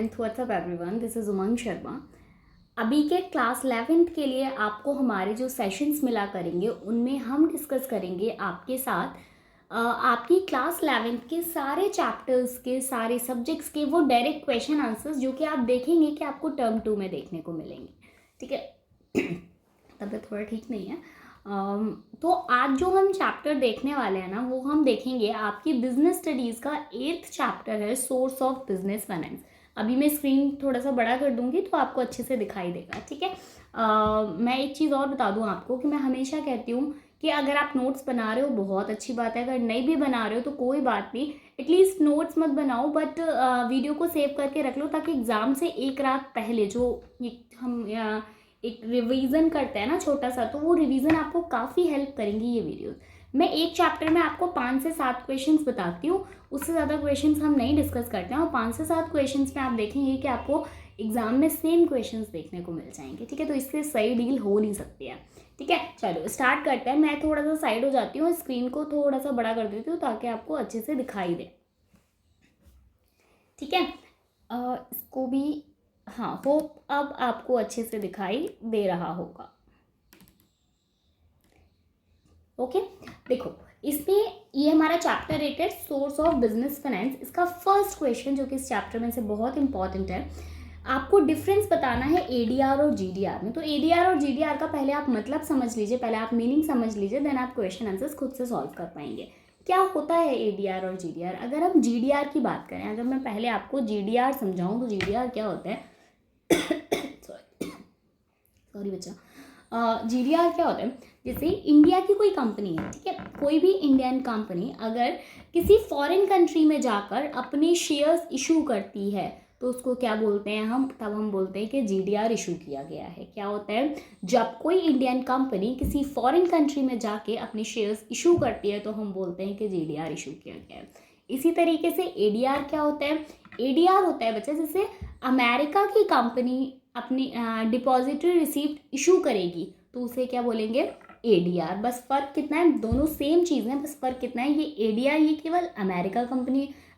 10th what's up everyone, this is Umang Sharma. अभी के class 11th के लिए आपको हमारे जो सेशंस मिला करेंगे उनमें हम डिस्कस करेंगे आपके साथ आपकी क्लास 11th के सारे चैप्टर्स के सारे सब्जेक्ट्स के वो डायरेक्ट क्वेश्चन आंसर्स जो कि आप देखेंगे कि आपको टर्म 2 में देखने को मिलेंगे। ठीक है, तबीयत थोड़ा ठीक नहीं है। तो आज जो हम चैप्टर देखने वाले हैं ना, वो हम देखेंगे आपकी बिजनेस स्टडीज़ का 8th चैप्टर है, सोर्स ऑफ बिजनेस फाइनेंस। अभी मैं स्क्रीन थोड़ा सा बड़ा कर दूंगी तो आपको अच्छे से दिखाई देगा। ठीक है, मैं एक चीज़ और बता दूं आपको कि मैं हमेशा कहती हूँ कि अगर आप नोट्स बना रहे हो बहुत अच्छी बात है, अगर नहीं भी बना रहे हो तो कोई बात नहीं, एटलीस्ट नोट्स मत बनाओ बट वीडियो को सेव करके रख लो, ताकि एग्ज़ाम से एक रात पहले जो हम एक रिवीजन करते हैं ना छोटा सा, तो वो रिवीजन आपको काफ़ी हेल्प करेंगी ये वीडियोस। मैं एक चैप्टर में आपको 5 से 7 क्वेश्चंस बताती हूँ, उससे ज़्यादा क्वेश्चंस हम नहीं डिस्कस करते हैं, और 5 से 7 क्वेश्चंस में आप देखेंगे कि आपको एग्जाम में सेम क्वेश्चंस देखने को मिल जाएंगे। ठीक है, तो इससे सही डील हो नहीं सकती है। ठीक है, चलो स्टार्ट करते हैं। मैं थोड़ा सा साइड हो जाती हूँ, स्क्रीन को थोड़ा सा बड़ा कर देती हूँ ताकि आपको अच्छे से दिखाई दे। ठीक है, इसको भी, हाँ, होप अब आपको अच्छे से दिखाई दे रहा होगा। ओके, देखो इसमें ये हमारा चैप्टर 8 है, सोर्स ऑफ बिजनेस फाइनेंस। इसका फर्स्ट क्वेश्चन जो कि इस चैप्टर में से बहुत इंपॉर्टेंट है, आपको डिफरेंस बताना है एडीआर और जीडीआर में। तो एडीआर और जीडीआर का पहले आप मतलब समझ लीजिए, पहले आप मीनिंग समझ लीजिए, देन आप क्वेश्चन आंसर्स खुद से सॉल्व कर पाएंगे। क्या होता है एडीआर और जीडीआर? अगर हम जीडीआर की बात करें, अगर मैं पहले आपको जीडीआर समझाऊं तो जीडीआर क्या होता है सॉरी बच्चा, जीडीआर क्या होता है? जैसे इंडिया की कोई कंपनी है, ठीक है, कोई भी इंडियन कंपनी अगर किसी फॉरेन कंट्री में जाकर अपने शेयर्स इशू करती है तो उसको क्या बोलते हैं हम? तब हम बोलते हैं कि जीडीआर इशू किया गया है। क्या होता है? जब कोई इंडियन कंपनी किसी फॉरेन कंट्री में जाके अपने शेयर्स इशू करती है तो हम बोलते हैं कि जीडीआर इशू किया गया है। इसी तरीके से एडीआर क्या होता है? एडीआर होता है बच्चा, जैसे अमेरिका की कंपनी अपनी डिपॉजिटरी रिसीप्ट इशू करेगी तो उसे क्या बोलेंगे? एडीआर। बस फर्क कितना है, दोनों सेम चीज़ है, बस फर्क कितना है, ये एडीआर ये केवल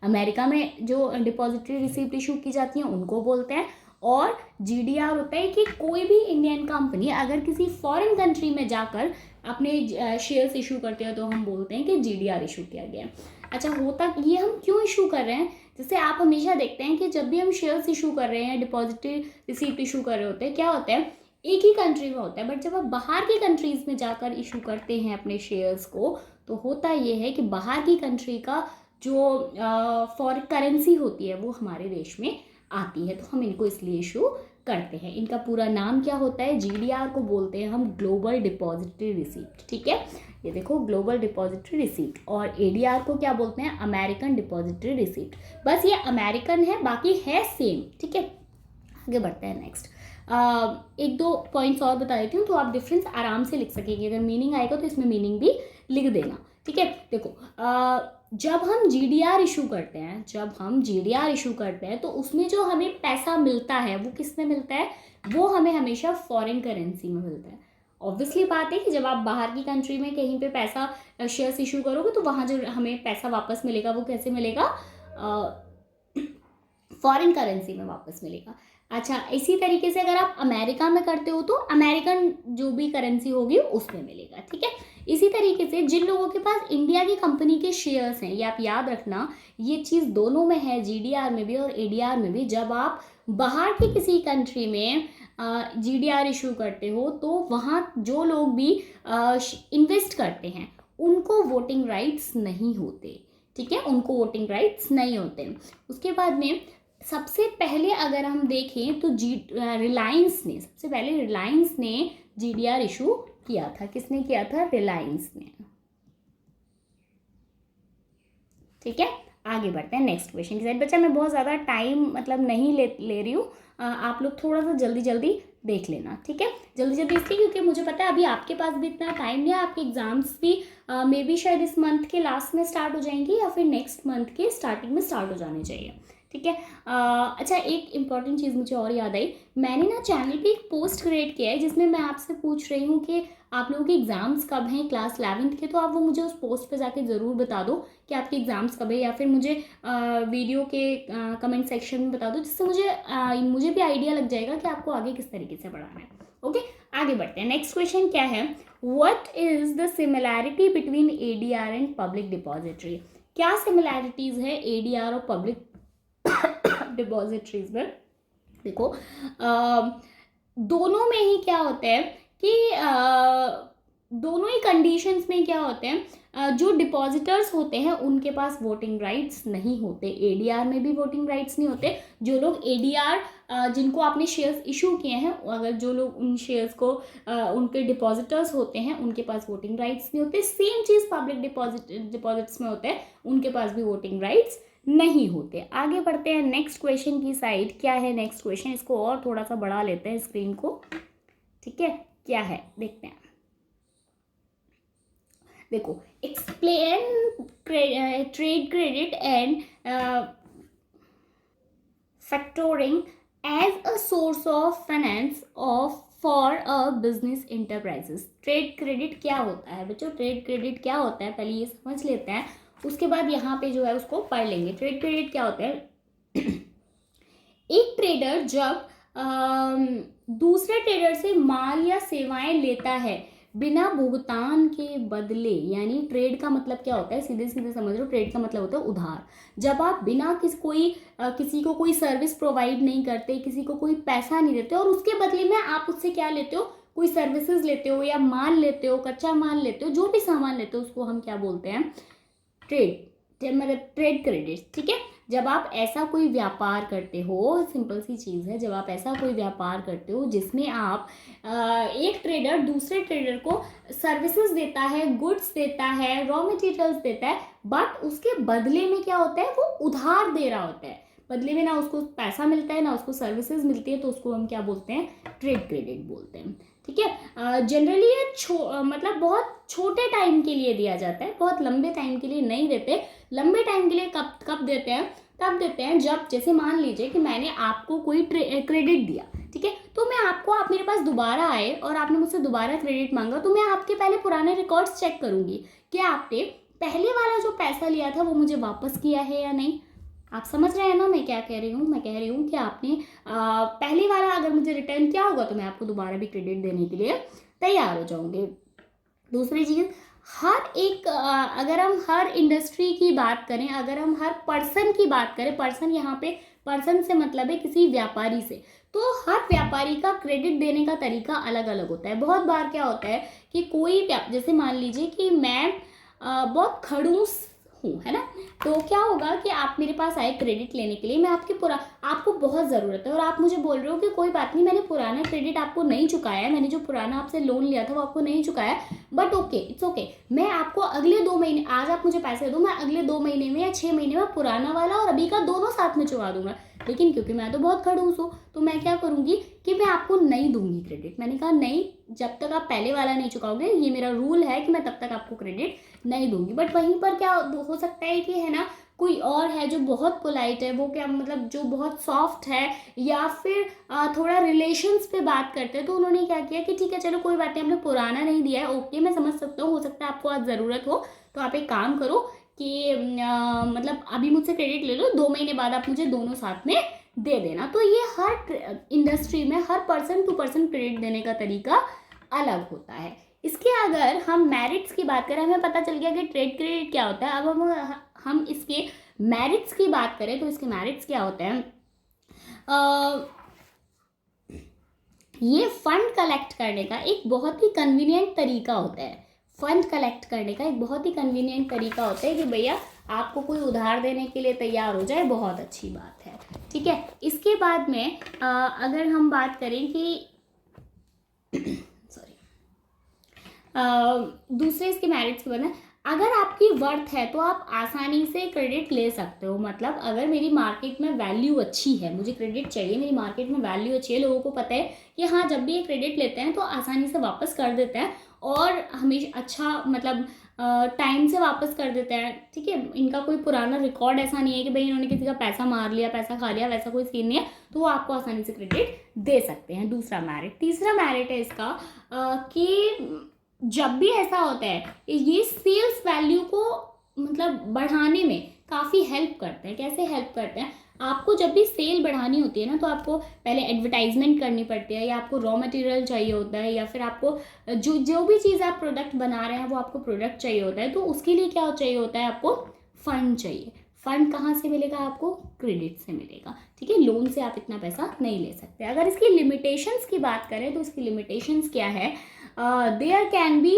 अमेरिका में जो डिपॉजिटरी रिसीप्ट इशू की जाती हैं उनको बोलते हैं, और जीडीआर होता है कि कोई भी इंडियन कंपनी अगर किसी फॉरेन कंट्री में जाकर अपने शेयर्स इशू करते हैं तो हम बोलते हैं कि जीडीआर इशू किया गया। अच्छा, होता ये हम क्यों इशू कर रहे हैं? जैसे आप हमेशा देखते हैं कि जब भी हम शेयर्स इशू कर रहे हैं, डिपॉजिटरी रिसीप्ट इशू कर रहे होते हैं, क्या होता है? एक ही कंट्री में होता है, बट जब आप बाहर की कंट्रीज में जाकर इशू करते हैं अपने शेयर्स को तो होता ये है कि बाहर की कंट्री का जो फॉरेन करेंसी होती है वो हमारे देश में आती है, तो हम इनको इसलिए इशू करते हैं। इनका पूरा नाम क्या होता है? जीडीआर को बोलते हैं हम ग्लोबल डिपॉजिटरी रिसीप्ट। ठीक है, ये देखो ग्लोबल डिपॉजिटरी रिसीप्ट, और एडीआर को क्या बोलते हैं? American depository receipt. बस ये अमेरिकन है, बाकी है सेम। ठीक है, आगे बढ़ते हैं। नेक्स्ट एक दो पॉइंट्स और बता देती हूँ तो आप डिफरेंस आराम से लिख सकेंगे। अगर मीनिंग आएगा तो इसमें मीनिंग भी लिख देना। ठीक है, देखो जब हम जीडीआर इशू करते हैं तो उसमें जो हमें पैसा मिलता है वो किस में मिलता है? वो हमें हमेशा फॉरेन करेंसी में मिलता है। ऑब्वियसली बात है कि जब आप बाहर की कंट्री में कहीं पे पैसा शेयर्स इशू करोगे तो वहाँ जो हमें पैसा वापस मिलेगा वो कैसे मिलेगा? फॉरेन करेंसी में वापस मिलेगा। अच्छा, इसी तरीके से अगर आप अमेरिका में करते हो तो अमेरिकन जो भी करेंसी होगी उसमें मिलेगा। ठीक है, इसी तरीके से जिन लोगों के पास इंडिया की कंपनी के शेयर्स हैं, ये आप याद रखना, ये चीज़ दोनों में है, जीडीआर में भी और एडीआर में भी। जब आप बाहर की किसी कंट्री में जीडीआर इशू करते हो तो वहाँ जो लोग भी इन्वेस्ट करते हैं उनको वोटिंग राइट्स नहीं होते। ठीक है, उनको वोटिंग राइट्स नहीं होते। उसके बाद में सबसे पहले अगर हम देखें तो सबसे पहले रिलायंस ने जीडीआर इशू किया था। किसने किया था? रिलायंस ने। ठीक है, आगे बढ़ते हैं नेक्स्ट क्वेश्चन की साइड। बच्चा मैं बहुत ज़्यादा टाइम मतलब नहीं ले रही हूँ, आप लोग थोड़ा सा जल्दी जल्दी देख लेना। ठीक है, जल्दी जल्दी इसलिए क्योंकि मुझे पता है अभी आपके पास भी इतना टाइम नहीं है। आपके एग्जाम्स भी मे बी शायद इस मंथ के लास्ट में स्टार्ट हो जाएंगे या फिर नेक्स्ट मंथ के स्टार्टिंग में स्टार्ट हो जाने चाहिए। ठीक है। अच्छा, एक इम्पॉर्टेंट चीज़ मुझे और याद आई, मैंने ना चैनल पे एक पोस्ट क्रिएट किया है जिसमें मैं आपसे पूछ रही हूँ कि आप लोगों के एग्ज़ाम्स कब हैं क्लास 11th के, तो आप वो मुझे उस पोस्ट पे जाके ज़रूर बता दो कि आपके एग्ज़ाम्स कब है, या फिर मुझे वीडियो के कमेंट सेक्शन में बता दो, जिससे मुझे भी आइडिया लग जाएगा कि आपको आगे किस तरीके से पढ़ाना है। ओके, आगे बढ़ते हैं। नेक्स्ट क्वेश्चन क्या है, what is the similarity between ADR and public depository. क्या सिमिलैरिटीज़ है एडीआर और पब्लिक डिपॉजिटरीज में? देखो, दोनों में ही क्या होता है कि दोनों ही कंडीशंस में क्या होते हैं, जो डिपॉजिटर्स होते हैं उनके पास वोटिंग राइट्स नहीं होते। एडीआर में भी वोटिंग राइट्स नहीं होते। जो लोग एडीआर जिनको आपने शेयर्स इशू किए हैं, अगर जो लोग उन शेयर्स को उनके डिपॉजिटर्स होते हैं उनके पास वोटिंग राइट्स नहीं होते। सेम चीज़ पब्लिक डिपॉजिट्स में होते हैं, उनके पास भी वोटिंग राइट्स नहीं होते। आगे बढ़ते हैं नेक्स्ट क्वेश्चन की साइड। क्या है नेक्स्ट क्वेश्चन, इसको और थोड़ा सा बढ़ा लेते हैं स्क्रीन को, ठीक है। क्या है देखते हैं। देखो, explain trade credit and factoring as a source of finance of for a business enterprises. Trade credit क्या होता है बच्चों? ट्रेड क्रेडिट क्या होता है पहले ये समझ लेते हैं, उसके बाद यहाँ पे जो है उसको पढ़ लेंगे। ट्रेड क्रेडिट क्या होता है? एक ट्रेडर जब दूसरे ट्रेडर से माल या सेवाएं लेता है बिना भुगतान के बदले, यानी ट्रेड का मतलब क्या होता है, सीधे सीधे समझ लो, ट्रेड का मतलब होता है उधार। जब आप बिना किसी को कोई सर्विस प्रोवाइड नहीं करते, किसी को कोई पैसा नहीं देते, और उसके बदले में आप उससे क्या लेते हो, कोई सर्विसेज लेते हो, या माल लेते हो, कच्चा माल लेते हो, जो भी सामान लेते हो, उसको हम क्या बोलते हैं? ट्रेड, मतलब ट्रेड क्रेडिट, ठीक है। जब आप ऐसा कोई व्यापार करते हो, सिंपल सी चीज़ है, जब आप ऐसा कोई व्यापार करते हो जिसमें आप एक ट्रेडर दूसरे ट्रेडर को सर्विसेज देता है, गुड्स देता है, रॉ मटेरियल्स देता है, बट उसके बदले में क्या होता है, वो उधार दे रहा होता है। बदले में ना उसको पैसा मिलता है ना उसको सर्विसेज मिलती है, तो उसको हम क्या बोलते हैं? ट्रेड क्रेडिट बोलते हैं, ठीक है। जनरली ये मतलब बहुत छोटे टाइम के लिए दिया जाता है, बहुत लंबे टाइम के लिए नहीं देते। लंबे टाइम के लिए कब देते हैं? तब देते हैं जब, जैसे मान लीजिए कि मैंने आपको कोई क्रेडिट दिया, ठीक है, तो आप मेरे पास दोबारा आए और आपने मुझसे दोबारा क्रेडिट मांगा, तो मैं आपके पहले पुराने रिकॉर्ड्स चेक करूंगी कि आपने पहले वाला जो पैसा लिया था वो मुझे वापस किया है या नहीं। आप समझ रहे हैं ना मैं क्या कह रही हूँ? मैं कह रही हूँ कि आपने पहले वाला अगर मुझे रिटर्न किया होगा तो मैं आपको दोबारा भी क्रेडिट देने के लिए तैयार हो जाऊंगी। दूसरी चीज़, अगर हम हर इंडस्ट्री की बात करें, अगर हम हर पर्सन की बात करें, पर्सन यहाँ पे पर्सन से मतलब है किसी व्यापारी से, तो हर व्यापारी का क्रेडिट देने का तरीका अलग अलग होता है। बहुत बार क्या होता है कि जैसे मान लीजिए कि मैं बहुत खड़ूस हूँ, है ना, तो क्या होगा कि आप मेरे पास आए क्रेडिट लेने के लिए, मैं आपको बहुत ज़रूरत है और आप मुझे बोल रहे हो कि कोई बात नहीं, मैंने पुराना क्रेडिट आपको नहीं चुकाया है, मैंने जो पुराना आपसे लोन लिया था वो आपको नहीं चुकाया, बट ओके, इट्स ओके, मैं आपको अगले 2 महीने, आज आप मुझे पैसे दो, मैं अगले 2 महीने में या 6 महीने में पुराना वाला और अभी का दोनों साथ में चुका दूंगा। लेकिन क्योंकि मैं तो बहुत खड़ूस हूँ, तो मैं क्या करूँगी कि मैं आपको नहीं दूंगी क्रेडिट। मैंने कहा नहीं, जब तक आप पहले वाला नहीं चुकाओगे, ये मेरा रूल है कि मैं तब तक आपको क्रेडिट नहीं दूंगी। बट वहीं पर क्या हो सकता है कि, है ना, कोई और है जो बहुत पोलाइट है, वो क्या मतलब जो बहुत सॉफ्ट है, या फिर थोड़ा रिलेशंस पे बात करते हैं, तो उन्होंने क्या किया कि ठीक है चलो कोई बात नहीं, हमने पुराना नहीं दिया है, ओके मैं समझ सकता हूँ, हो सकता है आपको आज ज़रूरत हो, तो आप एक काम करो कि मतलब अभी मुझसे क्रेडिट ले लो, 2 महीने बाद आप मुझे दोनों साथ में दे देना। तो ये हर इंडस्ट्री में हर पर्सन टू पर्सन क्रेडिट देने का तरीका अलग होता है। इसके अगर हम मेरिट्स की बात करें, हमें पता चल गया कि ट्रेड क्रेडिट क्या होता है। अब हम इसके मेरिट्स की बात करें तो इसके मेरिट्स क्या होते हैं? ये फंड कलेक्ट करने का एक बहुत ही कन्वीनियंट तरीका होता है। फंड कलेक्ट करने का एक बहुत ही कन्वीनियंट तरीका होता है कि भैया आपको कोई उधार देने के लिए तैयार हो जाए, बहुत अच्छी बात है, ठीक है। इसके बाद में अगर हम बात करें कि दूसरे इसके मेरिट्स के बाद, अगर आपकी वर्थ है तो आप आसानी से क्रेडिट ले सकते हो। मतलब अगर मेरी मार्केट में वैल्यू अच्छी है, मुझे क्रेडिट चाहिए, मेरी मार्केट में वैल्यू अच्छी है, लोगों को पता है कि हाँ जब भी ये क्रेडिट लेते हैं तो आसानी से वापस कर देते हैं और हमेशा अच्छा मतलब टाइम से वापस कर देते हैं, ठीक है। इनका कोई पुराना रिकॉर्ड ऐसा नहीं है कि भाई इन्होंने किसी का पैसा मार लिया, पैसा खा लिया, वैसा कोई सीन नहीं है, तो वो आपको आसानी से क्रेडिट दे सकते हैं। दूसरा मेरिट, तीसरा मेरिट है इसका कि जब भी ऐसा होता है ये सेल्स वैल्यू को मतलब बढ़ाने में काफ़ी हेल्प करते हैं। कैसे हेल्प करते हैं? आपको जब भी सेल बढ़ानी होती है ना, तो आपको पहले एडवर्टाइजमेंट करनी पड़ती है, या आपको रॉ मटेरियल चाहिए होता है, या फिर आपको जो भी चीज़ आप प्रोडक्ट बना रहे हैं वो आपको प्रोडक्ट चाहिए होता है, तो उसके लिए क्या चाहिए होता है? आपको फंड चाहिए। फंड कहाँ से मिलेगा? आपको क्रेडिट से मिलेगा, ठीक है। लोन से आप इतना पैसा नहीं ले सकते। अगर इसकी लिमिटेशंस की बात करें तो इसकी लिमिटेशंस क्या है? There can be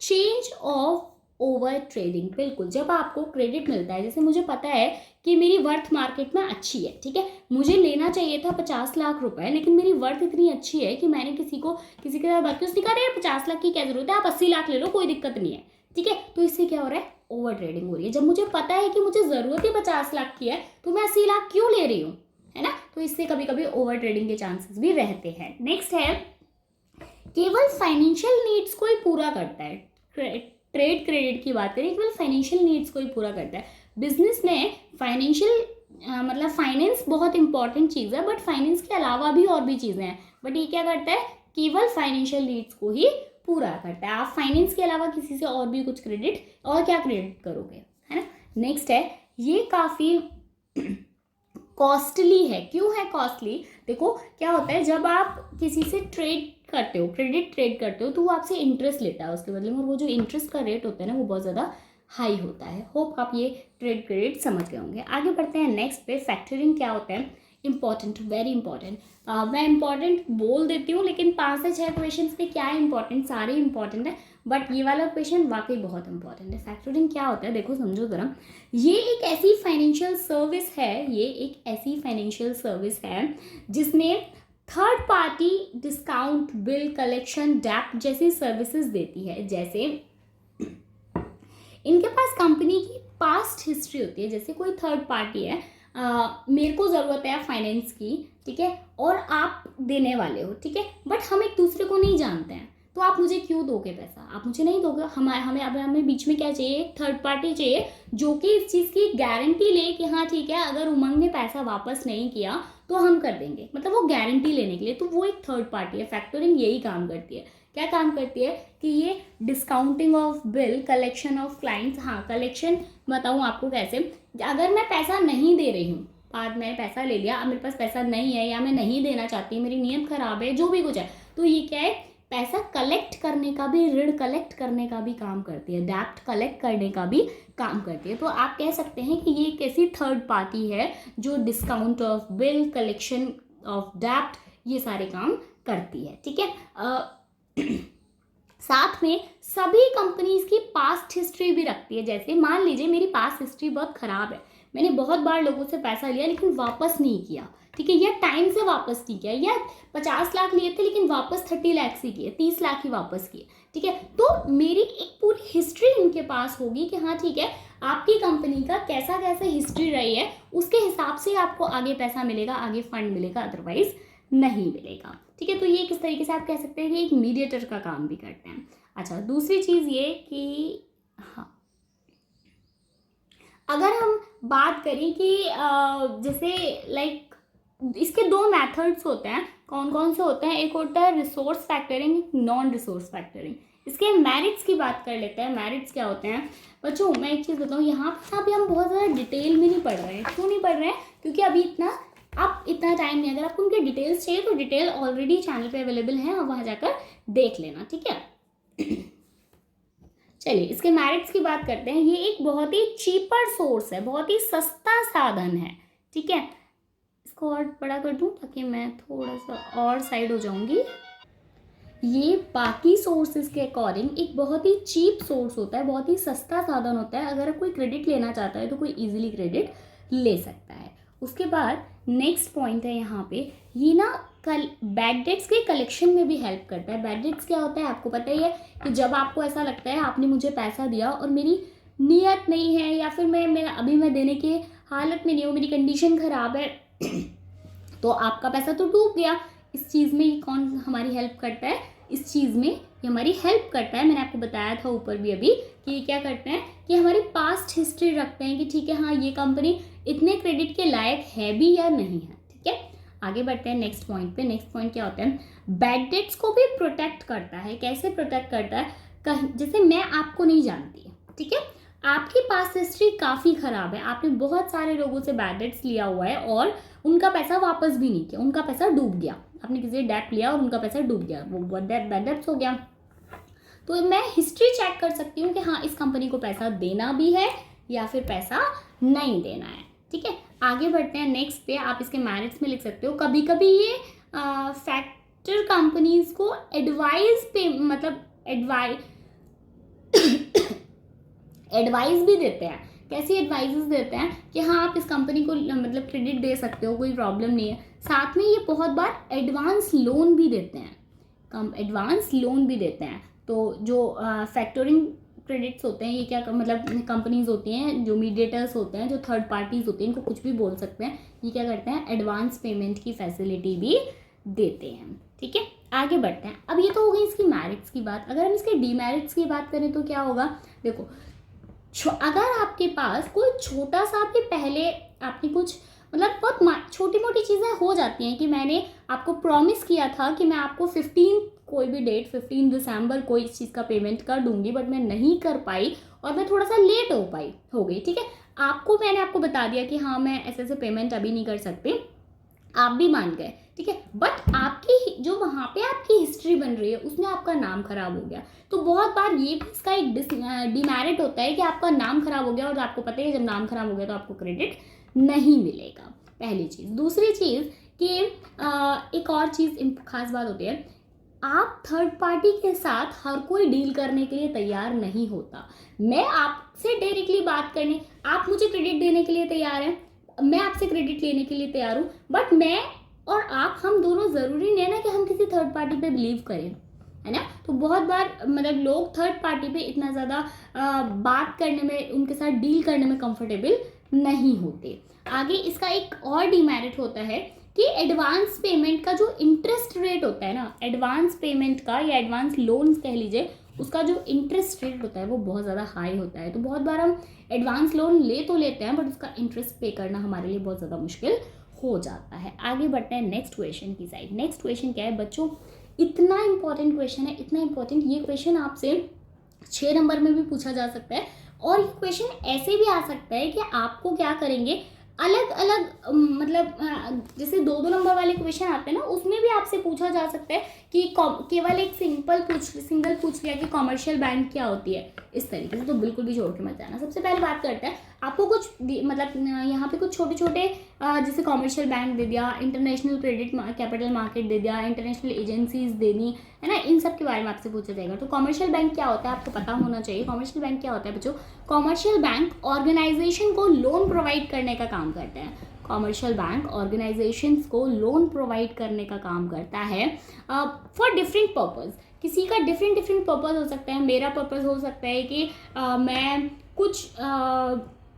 change of over trading. बिल्कुल, जब आपको क्रेडिट मिलता है, जैसे मुझे पता है कि मेरी वर्थ मार्केट में अच्छी है, ठीक है, मुझे लेना चाहिए था 50 लाख रुपए, लेकिन मेरी वर्थ इतनी अच्छी है कि मैंने किसी के साथ बात की, उसने कहा यार 50 लाख की क्या जरूरत है, आप 80 लाख ले लो, कोई दिक्कत नहीं है, ठीक है। तो इससे क्या हो रहा है? ओवर ट्रेडिंग हो रही है। जब मुझे पता है कि मुझे जरूरत ही 50 लाख की है, तो मैं 80 लाख क्यों ले रही हूँ, है ना। तो इससे कभी कभी ओवर ट्रेडिंग के चांसेस भी रहते हैं। नेक्स्ट है, केवल फाइनेंशियल नीड्स को ही पूरा करता है। ट्रेड क्रेडिट की बात करें, केवल फाइनेंशियल नीड्स को ही पूरा करता है। बिजनेस में फाइनेंशियल मतलब फाइनेंस बहुत इंपॉर्टेंट चीज़ है, बट फाइनेंस के अलावा भी और भी चीज़ें हैं, बट ये क्या करता है? केवल फाइनेंशियल नीड्स को ही पूरा करता है। आप फाइनेंस के अलावा किसी से और भी कुछ क्रेडिट, और क्या क्रेडिट करोगे, है ना। नेक्स्ट है, ये काफ़ी कॉस्टली है। क्यों है कॉस्टली? देखो क्या होता है, जब आप किसी से ट्रेड करते हो, क्रेडिट ट्रेड करते हो, तो वो आपसे इंटरेस्ट लेता है उसके बदले में, और वो जो इंटरेस्ट का रेट होता है ना, वो बहुत ज़्यादा हाई होता है। होप आप ये ट्रेड क्रेडिट समझ गए होंगे। आगे बढ़ते हैं नेक्स्ट पे। फैक्टरिंग क्या होता है? Important, very important. मैं इंपॉर्टेंट बोल देती हूँ, लेकिन 5 से 6 क्वेश्चन पे क्या है इंपॉर्टेंट, सारे इंपॉर्टेंट है, बट ये वाला क्वेश्चन वाकई बहुत इंपॉर्टेंट है। फैक्टरिंग क्या होता है? देखो समझो जरा, ये एक ऐसी फाइनेंशियल सर्विस है, ये एक ऐसी फाइनेंशियल सर्विस है जिसमें third party discount, bill collection, डेप्ट जैसी सर्विसेज देती है। जैसे इनके पास कंपनी की पास्ट हिस्ट्री होती है। जैसे कोई थर्ड पार्टी है, मेरे को ज़रूरत है फाइनेंस की, ठीक है, और आप देने वाले हो, ठीक है, बट हम एक दूसरे को नहीं जानते हैं, तो आप मुझे क्यों दोगे पैसा? आप मुझे नहीं दोगे। हमें बीच में क्या चाहिए? एक थर्ड पार्टी चाहिए जो कि इस चीज़ की गारंटी ले कि हाँ ठीक है, अगर उमंग ने पैसा वापस नहीं किया तो हम कर देंगे, मतलब वो गारंटी लेने के लिए, तो वो एक थर्ड पार्टी है। फैक्टरिंग यही काम करती है। क्या काम करती है? कि ये discounting of bill, collection of clients. हाँ, कलेक्शन बताऊँ आपको कैसे। अगर मैं पैसा नहीं दे रही हूँ, आज मैंने पैसा ले लिया, अब मेरे पास पैसा नहीं है, या मैं नहीं देना चाहती, मेरी नीयत खराब है, जो भी कुछ है, तो ये क्या है? पैसा कलेक्ट करने का भी, ऋण कलेक्ट करने का भी काम करती है, डेप्ट कलेक्ट करने का भी काम करती है। तो आप कह सकते हैं कि ये एक ऐसी थर्ड पार्टी है जो discount of bill, collection of डेप्ट, ये सारे काम करती है, ठीक है। साथ में सभी कंपनीज की पास्ट हिस्ट्री भी रखती है। जैसे मान लीजिए मेरी पास्ट हिस्ट्री बहुत ख़राब है, मैंने बहुत बार लोगों से पैसा लिया लेकिन वापस नहीं किया, ठीक है, या टाइम से वापस नहीं किया, या 50 लाख लिए थे लेकिन वापस 30 लाख ही किए, 30 लाख ही वापस किए, ठीक है, तो मेरी एक पूरी हिस्ट्री इनके पास होगी कि हाँ ठीक है, आपकी कंपनी का कैसा कैसा हिस्ट्री रही है, उसके हिसाब से आपको आगे पैसा मिलेगा, आगे फंड मिलेगा, अदरवाइज नहीं मिलेगा, ठीक है। तो ये किस तरीके से आप कह सकते हैं कि एक मीडिएटर का काम भी करते हैं। अच्छा, दूसरी चीज़ ये कि हाँ, अगर हम बात करें कि जैसे लाइक इसके 2 मेथड्स होते हैं, कौन कौन से होते हैं? एक होता है resource factoring, non resource factoring. इसके मेरिट्स की बात कर लेते हैं। मेरिट्स क्या होते हैं बच्चों? मैं एक चीज़ बताऊँ, यहाँ पे हम बहुत ज़्यादा डिटेल में नहीं पढ़ रहे हैं। क्यों नहीं पढ़ रहे हैं? क्योंकि अभी इतना टाइम नहीं। अगर आपको उनके डिटेल्स चाहिए तो डिटेल ऑलरेडी चैनल पे अवेलेबल है, आप वहाँ जाकर देख लेना, ठीक है। चलिए इसके मेरिट्स की बात करते हैं। ये एक बहुत ही चीपर सोर्स है, बहुत ही सस्ता साधन है, ठीक है। इसको और बड़ा कर दूं ताकि मैं थोड़ा सा और साइड हो जाऊंगी। ये बाकी सोर्सेज के अकॉर्डिंग एक बहुत ही चीप सोर्स होता है, बहुत ही सस्ता साधन होता है। अगर कोई क्रेडिट लेना चाहता है तो कोई इजीली क्रेडिट ले सकता है। उसके बाद नेक्स्ट पॉइंट है यहाँ पे, ये ना बैड डेट्स के कलेक्शन में भी हेल्प करता है। बैड डेट्स क्या होता है आपको पता ही है कि जब आपको ऐसा लगता है आपने मुझे पैसा दिया और मेरी नीयत नहीं है, या फिर मैं देने के हालत में नहीं हूँ, मेरी कंडीशन ख़राब है, तो आपका पैसा तो डूब गया। इस चीज़ में कौन हमारी हेल्प करता है? इस चीज़ में ये हमारी हेल्प करता है। मैंने आपको बताया था ऊपर भी अभी कि ये क्या करते हैं कि हमारी पास्ट हिस्ट्री रखते हैं कि ठीक है हाँ ये कंपनी इतने क्रेडिट के लायक है भी या नहीं है। ठीक है, आगे बढ़ते हैं नेक्स्ट पॉइंट पे। नेक्स्ट पॉइंट क्या होता है, बैड डेट्स को भी प्रोटेक्ट करता है। कैसे प्रोटेक्ट करता है, कहीं जैसे मैं आपको नहीं जानती, ठीक है, आपकी पास्ट हिस्ट्री काफ़ी ख़राब है, आपने बहुत सारे लोगों से बैड डेट्स लिया हुआ है और उनका पैसा वापस भी नहीं किया, उनका पैसा डूब गया, आपने किसी से डेट लिया और उनका पैसा डूब गया, वो बैड डेट्स हो गया। तो मैं हिस्ट्री चेक कर सकती हूँ कि हाँ इस कंपनी को पैसा देना भी है या फिर पैसा नहीं देना है। ठीक है, आगे बढ़ते हैं नेक्स्ट पे। आप इसके मेरिट्स में लिख सकते हो, कभी कभी ये फैक्टर कंपनीज को एडवाइस पे मतलब एडवाइस भी देते हैं। कैसी एडवाइजेस देते हैं कि हाँ आप इस कंपनी को मतलब क्रेडिट दे सकते हो, कोई प्रॉब्लम नहीं है। साथ में ये बहुत बार एडवांस लोन भी देते हैं, एडवांस लोन भी देते हैं। तो जो फैक्टरिंग क्रेडिट्स होते हैं ये क्या मतलब कंपनीज होती हैं, जो मीडिएटर्स होते हैं, जो थर्ड पार्टीज होती हैं, इनको कुछ भी बोल सकते हैं, ये क्या करते हैं एडवांस पेमेंट की फैसिलिटी भी देते हैं। ठीक है, आगे बढ़ते हैं। अब ये तो हो गई इसकी मेरिट्स की बात। अगर हम इसके डीमेरिट्स की बात करें तो क्या होगा, देखो अगर आपके पास कोई छोटा सा भी पहले आपने कुछ मतलब बहुत छोटी मोटी चीज़ें हो जाती हैं कि मैंने आपको प्रॉमिस किया था कि मैं आपको 15 कोई भी डेट 15 दिसंबर कोई इस चीज़ का पेमेंट कर दूंगी, बट मैं नहीं कर पाई और मैं थोड़ा सा लेट हो गई। ठीक है, मैंने आपको बता दिया कि हाँ मैं ऐसे पेमेंट अभी नहीं कर सकती, आप भी मान गए। ठीक है, बट आपकी जो वहाँ पे आपकी हिस्ट्री बन रही है उसमें आपका नाम खराब हो गया। तो बहुत बार ये भी इसका एक डिमेरिट होता है कि आपका नाम खराब हो गया और आपको पता है जब नाम खराब हो गया तो आपको क्रेडिट नहीं मिलेगा, पहली चीज़। दूसरी चीज़ कि एक और चीज़ खास बात होती है, आप थर्ड पार्टी के साथ हर कोई डील करने के लिए तैयार नहीं होता। मैं आपसे डायरेक्टली बात करने, आप मुझे क्रेडिट देने के लिए तैयार हैं, मैं आपसे क्रेडिट लेने के लिए तैयार हूँ, बट मैं और आप हम दोनों ज़रूरी नहीं है ना कि हम किसी थर्ड पार्टी पे बिलीव करें, है ना। तो बहुत बार मतलब लोग थर्ड पार्टी पे इतना ज़्यादा बात करने में, उनके साथ डील करने में कंफर्टेबल नहीं होते। आगे इसका एक और डिमेरिट होता है कि एडवांस पेमेंट का जो इंटरेस्ट रेट होता है ना, एडवांस पेमेंट का या एडवांस लोन्स कह लीजिए, उसका जो इंटरेस्ट रेट होता है वो बहुत ज़्यादा हाई होता है। तो बहुत बार हम एडवांस लोन ले तो लेते हैं बट उसका इंटरेस्ट पे करना हमारे लिए बहुत ज़्यादा मुश्किल हो जाता है। आगे बढ़ते हैं नेक्स्ट क्वेश्चन की साइड। नेक्स्ट क्वेश्चन क्या है बच्चों, इतना इंपॉर्टेंट क्वेश्चन है, इतना इंपॉर्टेंट, ये क्वेश्चन आपसे 6 नंबर में भी पूछा जा सकता है और ये क्वेश्चन ऐसे भी आ सकता है कि आपको क्या करेंगे, अलग अलग मतलब जैसे 2-2 नंबर वाले क्वेश्चन आते हैं ना, उसमें भी आपसे पूछा जा सकता है कि केवल एक सिंगल पूछ लिया कि कॉमर्शियल बैंक क्या होती है, इस तरीके से तो बिल्कुल भी छोड़ के मत जाना। सबसे पहले बात करते हैं, आपको कुछ मतलब यहाँ पे कुछ छोटे छोटे जैसे कॉमर्शियल बैंक दे दिया, इंटरनेशनल क्रेडिट कैपिटल मार्केट दे दिया, इंटरनेशनल एजेंसीज देनी है ना, इन सब के बारे में आपसे पूछा जाएगा। तो कॉमर्शियल बैंक क्या होता है आपको पता होना चाहिए। कॉमर्शियल बैंक क्या होता है बच्चों, कॉमर्शियल बैंक ऑर्गेनाइजेशन को लोन प्रोवाइड करने का काम करते हैं। कॉमर्शियल बैंक ऑर्गेनाइजेशंस को लोन प्रोवाइड करने का काम करता है फॉर डिफरेंट पर्पज़। किसी का डिफरेंट पर्पज़ हो सकता है। मेरा पर्पज़ हो सकता है कि मैं कुछ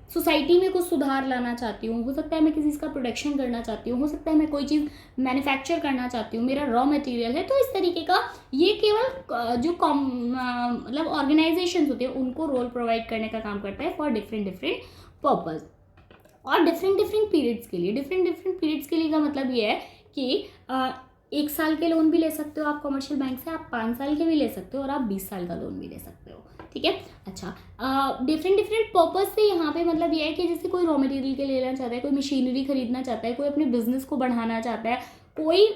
सोसाइटी में कुछ सुधार लाना चाहती हूँ, हो सकता है मैं किसी चीज़ का प्रोडक्शन करना चाहती हूँ, हो सकता है मैं कोई चीज़ मैन्युफैक्चर करना चाहती हूँ, मेरा रॉ मटेरियल है। तो इस तरीके का ये केवल जो मतलब ऑर्गेनाइजेशंस होते हैं उनको रोल प्रोवाइड करने का काम करता है फॉर डिफरेंट पर्पज़ और डिफरेंट पीरियड्स के लिए। डिफरेंट पीरियड्स के लिए का मतलब ये है कि 1 साल के लोन भी ले सकते हो आप कमर्शियल बैंक से, आप 5 साल के भी ले सकते हो और आप 20 साल का लोन भी ले सकते हो। ठीक है, अच्छा डिफरेंट पर्पज़ से यहाँ पे मतलब ये है कि जैसे कोई रॉ मटेरियल के लेना चाहता है, कोई मशीनरी खरीदना चाहता है, कोई अपने बिजनेस को बढ़ाना चाहता है, कोई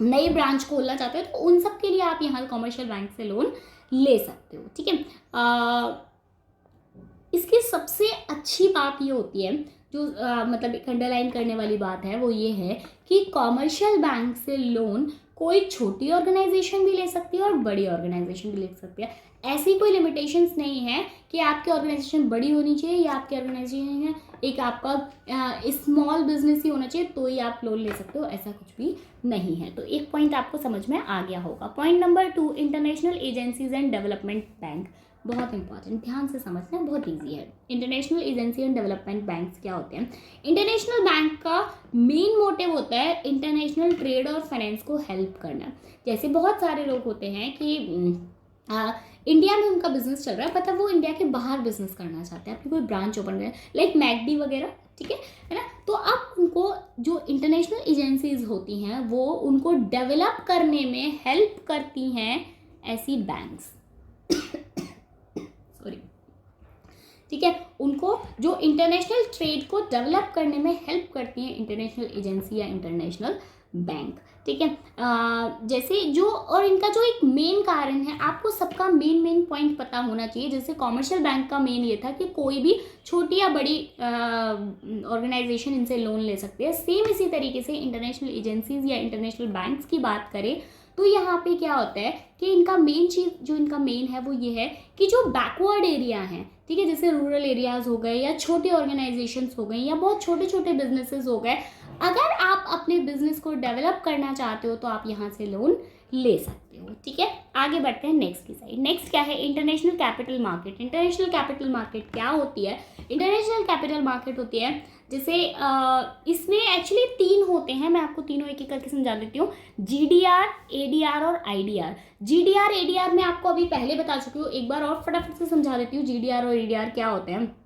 नई ब्रांच खोलना चाहता है, तो उन सब के लिए आप यहाँ कमर्शियल बैंक से लोन ले सकते हो। ठीक है, इसकी सबसे अच्छी बात ये होती है जो मतलब एक अंडरलाइन करने वाली बात है वो ये है कि कॉमर्शियल बैंक से लोन कोई छोटी ऑर्गेनाइजेशन भी ले सकती है और बड़ी ऑर्गेनाइजेशन भी ले सकती है। ऐसी कोई लिमिटेशंस नहीं है कि आपकी ऑर्गेनाइजेशन बड़ी होनी चाहिए या आपकी ऑर्गेनाइजेशन एक आपका स्मॉल बिजनेस ही होना चाहिए तो ही आप लोन ले सकते हो, ऐसा कुछ भी नहीं है। तो एक पॉइंट आपको समझ में आ गया होगा। Point number 2, international agencies and development bank. बहुत इंपॉर्टेंट, ध्यान से समझना, बहुत ईजी है। International agency and development banks क्या होते हैं? इंटरनेशनल बैंक का मेन मोटिव होता है इंटरनेशनल ट्रेड और फाइनेंस को हेल्प करना। जैसे बहुत सारे लोग होते हैं कि इंडिया में उनका बिजनेस चल रहा है, पता वो इंडिया के बाहर बिजनेस करना चाहते हैं, अपनी कोई ब्रांच ओपन करें, लाइक मैकडी वगैरह, ठीक है ना। तो अब उनको जो इंटरनेशनल एजेंसीज होती हैं वो उनको डेवलप करने में हेल्प करती हैं ऐसी बैंक्स, सॉरी, ठीक है। उनको जो इंटरनेशनल ट्रेड को डेवलप करने में हेल्प करती है इंटरनेशनल एजेंसी या इंटरनेशनल बैंक, ठीक है। जैसे जो, और इनका जो एक मेन कारण है, आपको सबका मेन पॉइंट पता होना चाहिए। जैसे कॉमर्शियल बैंक का मेन ये था कि कोई भी छोटी या बड़ी ऑर्गेनाइजेशन इनसे लोन ले सकते हैं। सेम इसी तरीके से इंटरनेशनल एजेंसीज या इंटरनेशनल बैंक्स की बात करें तो यहाँ पे क्या होता है कि इनका मेन चीज़, जो इनका मेन है वो ये है कि जो बैकवर्ड एरिया हैं, ठीक है, जैसे रूरल एरियाज हो गए या छोटे ऑर्गेनाइजेशंस हो गए या बहुत छोटे छोटे बिजनेसेस हो गए, अगर आप अपने बिजनेस को डेवलप करना चाहते हो तो आप यहाँ से लोन ले सकते हो, ठीक है। आगे बढ़ते हैं नेक्स्ट की साइड। नेक्स्ट क्या है? International capital market. International capital market क्या होती है? इंटरनेशनल कैपिटल मार्केट होती है जैसे इसमें एक्चुअली 3 होते हैं, मैं आपको तीनों एक एक करके समझा देती हूँ। GDR, ADR और IDR। GDR ADR मैं आपको अभी पहले बता चुकी हूँ, एक बार और फटाफट से समझा देती हूँ GDR और ADR क्या होते हैं।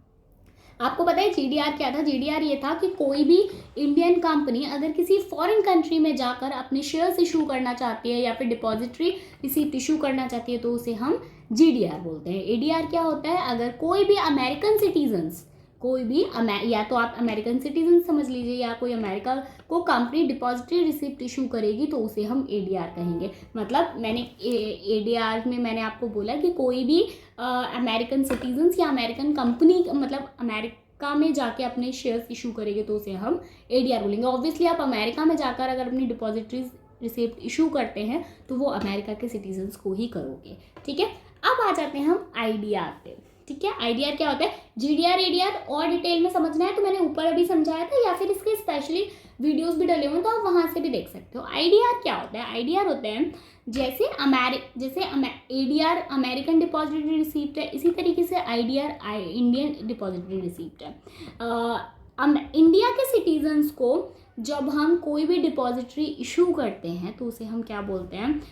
आपको पता है GDR क्या था? GDR ये था कि कोई भी इंडियन कंपनी अगर किसी फॉरेन कंट्री में जाकर अपने शेयर्स इशू करना चाहती है या फिर डिपॉजिटरी रिसीप्ट इशू करना चाहती है तो उसे हम GDR बोलते हैं। ADR क्या होता है? अगर कोई भी अमेरिकन सिटीजन्स, कोई भी या तो आप अमेरिकन सिटीजन समझ लीजिए या कोई अमेरिका को कंपनी डिपॉजिटरी रिसिप्ट इशू करेगी तो उसे हम ADR कहेंगे। मतलब मैंने ADR में मैंने आपको बोला कि कोई भी अमेरिकन सिटीजन्स या अमेरिकन कंपनी, मतलब अमेरिका में जाके अपने शेयर्स इशू करेंगे तो उसे हम ADR बोलेंगे। ऑब्वियसली आप अमेरिका में जाकर अगर अपनी डिपॉजिटरी रिसिप्ट इशू करते हैं तो वो अमेरिका के सिटीजन्स को ही करोगे, ठीक है। अब आ जाते हैं हम IDR पे, ठीक है। IDR क्या होता है? GDR ADR और डिटेल में समझना है तो मैंने ऊपर अभी समझाया था, या फिर इसके स्पेशली वीडियोस भी डले हुए हैं तो आप वहाँ से भी देख सकते हो। IDR क्या होता है? IDR होते हैं जैसे ADR अमेरिकन डिपॉजिटरी रिसीप्ट है, इसी तरीके से IDR इंडियन डिपॉजिटरी रिसीप्ट है। इंडिया के सिटीजन्स को जब हम कोई भी डिपॉजिटरी इशू करते हैं तो उसे हम क्या बोलते हैं?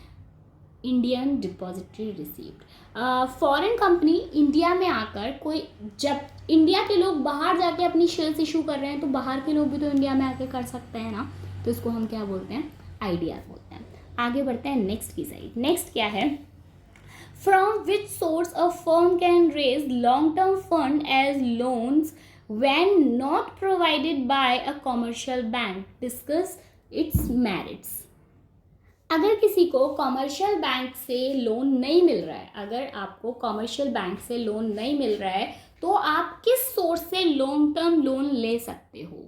Indian depository receipt. Foreign company India में आकर कोई, जब इंडिया के लोग बाहर जाके अपनी शेयर्स इशू कर रहे हैं तो बाहर के लोग भी तो इंडिया में आके कर सकते हैं ना, तो इसको हम क्या बोलते हैं? IDR बोलते हैं। आगे बढ़ते हैं नेक्स्ट की साइड। नेक्स्ट क्या है? From which source a firm can raise long term fund as loans when not provided by a commercial bank, discuss its merits. अगर किसी को कॉमर्शियल बैंक से लोन नहीं मिल रहा है, अगर आपको कॉमर्शियल बैंक से लोन नहीं मिल रहा है तो आप किस सोर्स से लॉन्ग टर्म लोन ले सकते हो,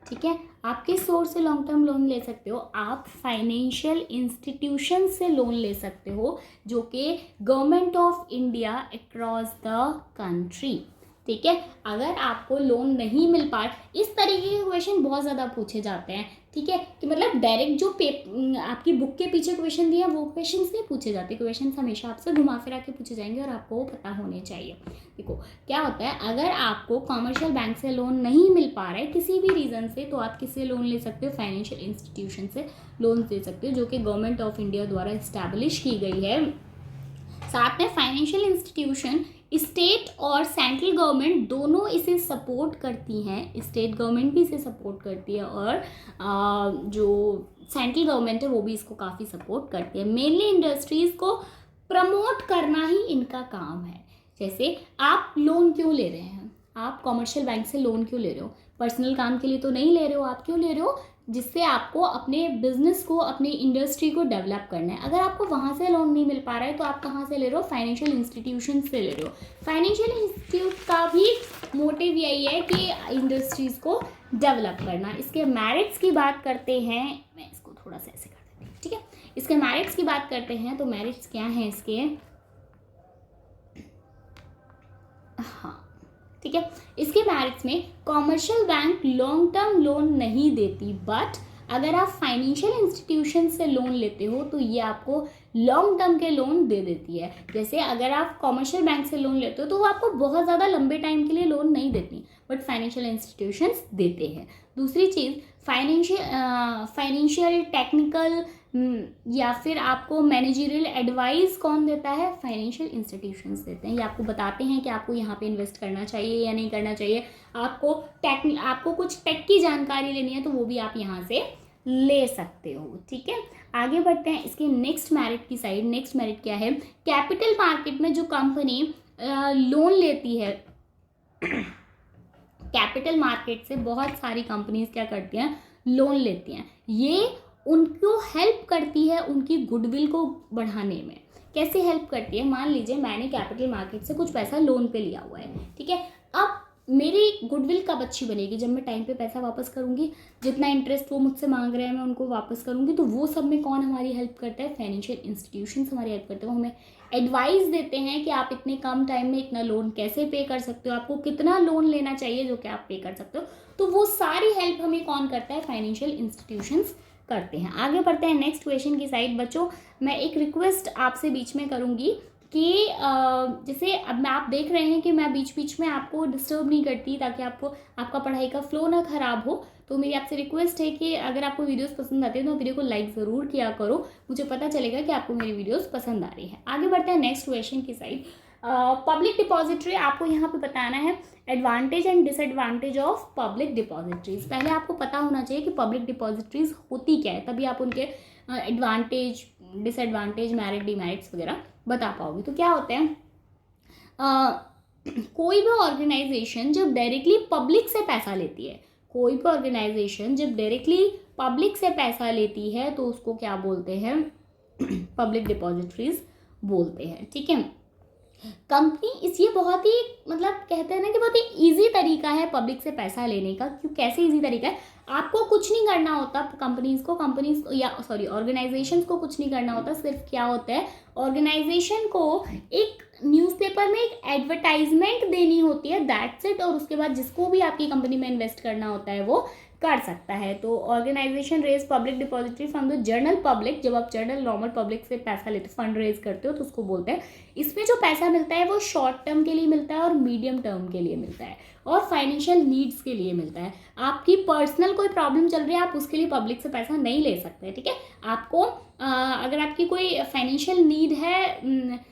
ठीक है। आप किस सोर्स से लॉन्ग टर्म लोन ले सकते हो? आप फाइनेंशियल इंस्टीट्यूशन से लोन ले सकते हो जो कि government of India across the country, ठीक है। अगर आपको लोन नहीं मिल पा, इस तरीके के क्वेश्चन बहुत ज़्यादा पूछे जाते हैं, ठीक है, कि मतलब डायरेक्ट जो आपकी बुक के पीछे क्वेश्चन दिए हैं वो क्वेश्चंस नहीं पूछे जाते। क्वेश्चंस हमेशा आपसे घुमा फिरा के पूछे जाएंगे और आपको वो पता होने चाहिए। देखो क्या होता है, अगर आपको कॉमर्शियल बैंक से लोन नहीं मिल पा रहा है किसी भी रीज़न से तो आप किससे लोन ले सकते हो? फाइनेंशियल इंस्टीट्यूशन से लोन ले सकते हो जो कि गवर्नमेंट ऑफ इंडिया द्वारा इस्टेब्लिश की गई है। साथ में फाइनेंशियल इंस्टीट्यूशन स्टेट और सेंट्रल गवर्नमेंट दोनों इसे सपोर्ट करती हैं। स्टेट गवर्नमेंट भी इसे सपोर्ट करती है और जो सेंट्रल गवर्नमेंट है वो भी इसको काफ़ी सपोर्ट करती है। मेनली इंडस्ट्रीज़ को प्रमोट करना ही इनका काम है। जैसे आप लोन क्यों ले रहे हैं? आप कॉमर्शियल बैंक से लोन क्यों ले रहे हो? पर्सनल काम के लिए तो नहीं ले रहे हो। आप क्यों ले रहे हो? जिससे आपको अपने बिजनेस को, अपनी इंडस्ट्री को डेवलप करना है। अगर आपको वहाँ से लोन नहीं मिल पा रहा है तो आप कहाँ से ले रहे हो? फाइनेंशियल इंस्टीट्यूशन से ले रहे हो। फाइनेंशियल इंस्टीट्यूट का भी मोटिव यही है कि इंडस्ट्रीज़ को डेवलप करना। इसके मेरिट्स की बात करते हैं, मैं इसको थोड़ा सा ऐसे कर देती हूँ, ठीक है। इसके मेरिट्स की बात करते हैं तो मेरिट्स क्या हैं इसके? हाँ, ठीक है। इसके मेरिट्स में commercial bank long term loan नहीं देती, बट अगर आप फाइनेंशियल इंस्टीट्यूशन से लोन लेते हो तो ये आपको लॉन्ग टर्म के लोन दे देती है। जैसे अगर आप कॉमर्शियल बैंक से लोन लेते हो तो वो आपको बहुत ज़्यादा लंबे टाइम के लिए लोन नहीं देती, बट फाइनेंशियल इंस्टीट्यूशंस देते हैं। दूसरी चीज़, फाइनेंशियल टेक्निकल या फिर आपको मैनेजरियल एडवाइस कौन देता है? फाइनेंशियल इंस्टीट्यूशंस देते हैं। ये आपको बताते हैं कि आपको यहाँ पे इन्वेस्ट करना चाहिए या नहीं करना चाहिए। आपको कुछ टेक की जानकारी लेनी है तो वो भी आप यहाँ से ले सकते हो। ठीक है, आगे बढ़ते हैं इसके नेक्स्ट मेरिट की साइड। नेक्स्ट मेरिट क्या है? कैपिटल मार्केट में जो कंपनी लोन लेती है, कैपिटल मार्केट से बहुत सारी कंपनीज क्या करती हैं? लोन लेती हैं। ये उनको हेल्प करती है उनकी गुडविल को बढ़ाने में। कैसे हेल्प करती है? मान लीजिए मैंने कैपिटल मार्केट से कुछ पैसा लोन पे लिया हुआ है, ठीक है। अब मेरी गुडविल कब अच्छी बनेगी? जब मैं टाइम पे पैसा वापस करूंगी, जितना इंटरेस्ट वो मुझसे मांग रहे हैं मैं उनको वापस करूंगी। तो वो सब में कौन हमारी हेल्प करता है? फाइनेंशियल इंस्टीट्यूशंस हमारी हेल्प करते हैं। वो हमें एडवाइस देते हैं कि आप इतने कम टाइम में इतना लोन कैसे पे कर सकते हो, आपको कितना लोन लेना चाहिए जो कि आप पे कर सकते हो। तो वो सारी हेल्प हमें कौन करता है? फाइनेंशियल इंस्टीट्यूशंस करते हैं। आगे बढ़ते हैं नेक्स्ट क्वेश्चन की साइड। बच्चों, मैं एक रिक्वेस्ट आपसे बीच में करूंगी कि जैसे अब आप देख रहे हैं कि मैं बीच बीच में आपको डिस्टर्ब नहीं करती ताकि आपका पढ़ाई का फ्लो ना खराब हो। तो मेरी आपसे रिक्वेस्ट है कि अगर आपको वीडियोस पसंद आते हैं तो वीडियो को लाइक ज़रूर किया करो, मुझे पता चलेगा कि आपको मेरी वीडियोस पसंद आ रही है। आगे बढ़ते हैं नेक्स्ट क्वेश्चन की साइड। पब्लिक डिपॉजिटरी, आपको यहाँ पे बताना है advantage and disadvantage of public depositories. पहले आपको पता होना चाहिए कि पब्लिक डिपॉजिटरीज होती क्या है, तभी आप उनके एडवांटेज, डिसएडवांटेज, मेरिट, डिमेरिट्स वगैरह बता पाओगे। तो क्या होते हैं, कोई भी ऑर्गेनाइजेशन जब डायरेक्टली पब्लिक से पैसा लेती है, कोई भी ऑर्गेनाइजेशन जब डायरेक्टली पब्लिक से पैसा लेती है तो उसको क्या बोलते हैं? पब्लिक डिपॉजिटरीज बोलते हैं। ठीक है, कंपनी इसलिए बहुत ही मतलब कहते हैं ना कि बहुत ही ईजी तरीका है पब्लिक से पैसा लेने का। क्यों, कैसे ईजी तरीका है? आपको कुछ नहीं करना होता, कंपनीज या ऑर्गेनाइजेशंस को कुछ नहीं करना होता। सिर्फ क्या होता है, ऑर्गेनाइजेशन को एक न्यूज़पेपर में एक एडवर्टाइजमेंट देनी होती है, दैट्स इट। और उसके बाद जिसको भी आपकी कंपनी में इन्वेस्ट करना होता है वो कर सकता है। तो organisation raise public depository from the general public. जब आप जनरल नॉर्मल पब्लिक से पैसा लेते, फंड रेज करते हो तो उसको बोलते हैं। इसमें जो पैसा मिलता है वो शॉर्ट टर्म के लिए मिलता है और मीडियम टर्म के लिए मिलता है और फाइनेंशियल नीड्स के लिए मिलता है। आपकी पर्सनल कोई प्रॉब्लम चल रही है, आप उसके लिए पब्लिक से पैसा नहीं ले सकते। ठीक है, आपको अगर आपकी कोई फाइनेंशियल नीड है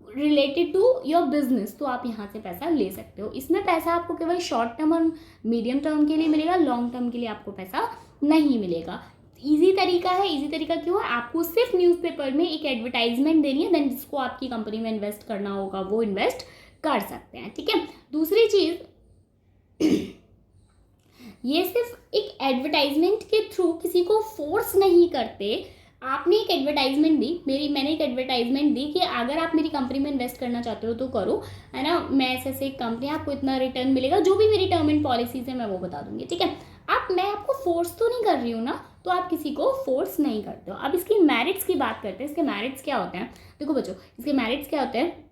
रिलेटेड टू योर बिजनेस तो आप यहाँ से पैसा ले सकते हो। इसमें पैसा आपको केवल शॉर्ट टर्म और मीडियम टर्म के लिए मिलेगा, लॉन्ग टर्म के लिए आपको पैसा नहीं मिलेगा। इजी तरीका है। इजी तरीका क्यों है? आपको सिर्फ न्यूज़पेपर में एक एडवर्टाइजमेंट देनी है, देन जिसको आपकी कंपनी में इन्वेस्ट करना होगा वो इन्वेस्ट कर सकते हैं। ठीक है, दूसरी चीज ये सिर्फ एक एडवर्टाइजमेंट के थ्रू किसी को फोर्स नहीं करते। आपने एक एडवर्टाइजमेंट दी, मैंने एक एडवर्टाइजमेंट दी कि अगर आप मेरी कंपनी में इन्वेस्ट करना चाहते हो तो करो, है ना। मैं ऐसे एक कंपनी, आपको इतना रिटर्न मिलेगा, जो भी मेरी टर्म एंड पॉलिसीज है मैं वो बता दूंगी। ठीक है, मैं आपको फोर्स तो नहीं कर रही हूँ ना, तो आप किसी को फोर्स नहीं करते हो। अब इसकी मेरिट्स की बात करते हैं। इसके मेरिट्स क्या होते हैं? देखो बच्चों, इसके मेरिट्स क्या होते हैं?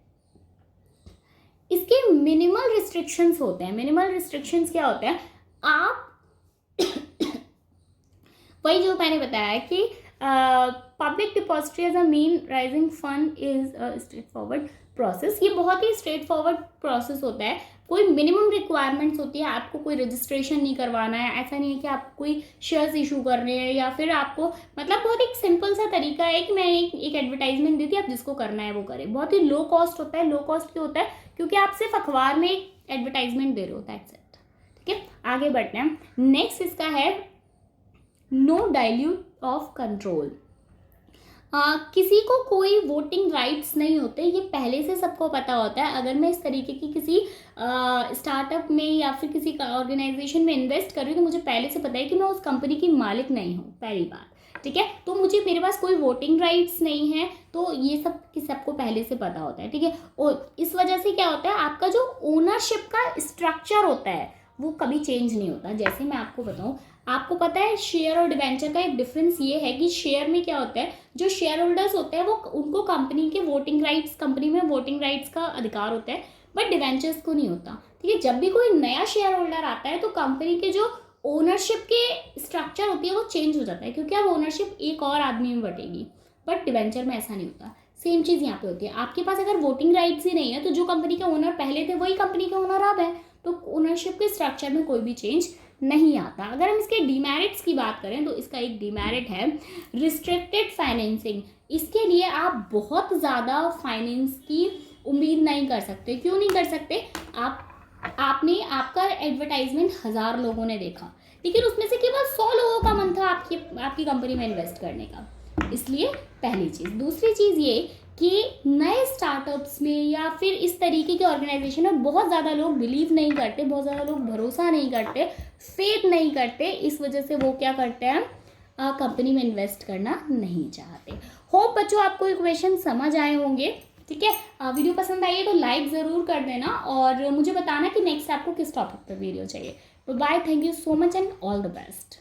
इसके मिनिमल रिस्ट्रिक्शंस होते हैं। मिनिमल रिस्ट्रिक्शंस क्या होते हैं? आप वही जो मैंने बताया कि public depository as a main raising fund is straightforward process. ये बहुत ही स्ट्रेट फॉरवर्ड प्रोसेस होता है। कोई मिनिमम रिक्वायरमेंट्स होती है, आपको कोई रजिस्ट्रेशन नहीं करवाना है। ऐसा नहीं है कि आप कोई शेयर्स इशू कर रहे हैं या फिर आपको मतलब बहुत एक सिंपल सा तरीका है कि मैंने एक एडवर्टाइजमेंट दी थी, आप जिसको करना है वो करें। बहुत ही लो कॉस्ट होता है। लो कॉस्ट क्यों होता है? क्योंकि आप सिर्फ अखबार में एक एडवर्टाइजमेंट दे रहे हो, दैट्स इट। ठीक है, आगे बढ़ते हैं। नेक्स्ट इसका है नो डाइल्यूट ऑफ कंट्रोल। किसी को कोई वोटिंग राइट्स नहीं होते, ये पहले से सबको पता होता है। अगर मैं इस तरीके की किसी स्टार्टअप में या फिर किसी ऑर्गेनाइजेशन में इन्वेस्ट कर रही हूँ तो मुझे पहले से पता है कि मैं उस कंपनी की मालिक नहीं हूँ, पहली बात। ठीक है, तो मेरे पास कोई वोटिंग राइट्स नहीं है, तो ये सबको पहले से पता होता है। ठीक है, और इस वजह से क्या होता है, आपका जो ओनरशिप का स्ट्रक्चर होता है वो कभी चेंज नहीं होता। जैसे मैं आपको बताऊं, आपको पता है शेयर और डिवेंचर का एक डिफरेंस ये है कि शेयर में क्या होता है, जो शेयर होल्डर्स होते हैं वो उनको कंपनी के वोटिंग राइट्स, कंपनी में वोटिंग राइट्स का अधिकार होता है, बट डिवेंचर्स को नहीं होता। ठीक है, जब भी कोई नया शेयर होल्डर आता है तो कंपनी के जो ओनरशिप के स्ट्रक्चर होती है वो चेंज हो जाता है, क्योंकि अब ओनरशिप एक और आदमी में बटेगी, बट डिवेंचर में ऐसा नहीं होता। सेम चीज़ यहाँ पे होती है, आपके पास अगर वोटिंग राइट्स ही नहीं है तो जो कंपनी के ओनर पहले थे वही कंपनी के ओनर अब है, तो ओनरशिप के स्ट्रक्चर में कोई भी चेंज नहीं आता। अगर हम इसके डीमेरिट्स की बात करें तो इसका एक डीमेरिट है रिस्ट्रिक्टेड फाइनेंसिंग। इसके लिए आप बहुत ज़्यादा फाइनेंस की उम्मीद नहीं कर सकते। क्यों नहीं कर सकते? आपने आपका एडवर्टाइजमेंट 1000 लोगों ने देखा, लेकिन उसमें से केवल 100 लोगों का मन था आपकी कंपनी में इन्वेस्ट करने का, इसलिए पहली चीज़। दूसरी चीज़ ये कि नए स्टार्टअप्स में या फिर इस तरीके के ऑर्गेनाइजेशन में बहुत ज़्यादा लोग बिलीव नहीं करते, बहुत ज़्यादा लोग भरोसा नहीं करते, फेथ नहीं करते, इस वजह से वो क्या करते हैं, कंपनी में इन्वेस्ट करना नहीं चाहते। होप बच्चों आपको ये क्वेश्चन समझ आए होंगे। ठीक है, वीडियो पसंद आई है तो लाइक ज़रूर कर देना और मुझे बताना कि नेक्स्ट आपको किस टॉपिक पर वीडियो चाहिए। Bye, thank you so much and all the best.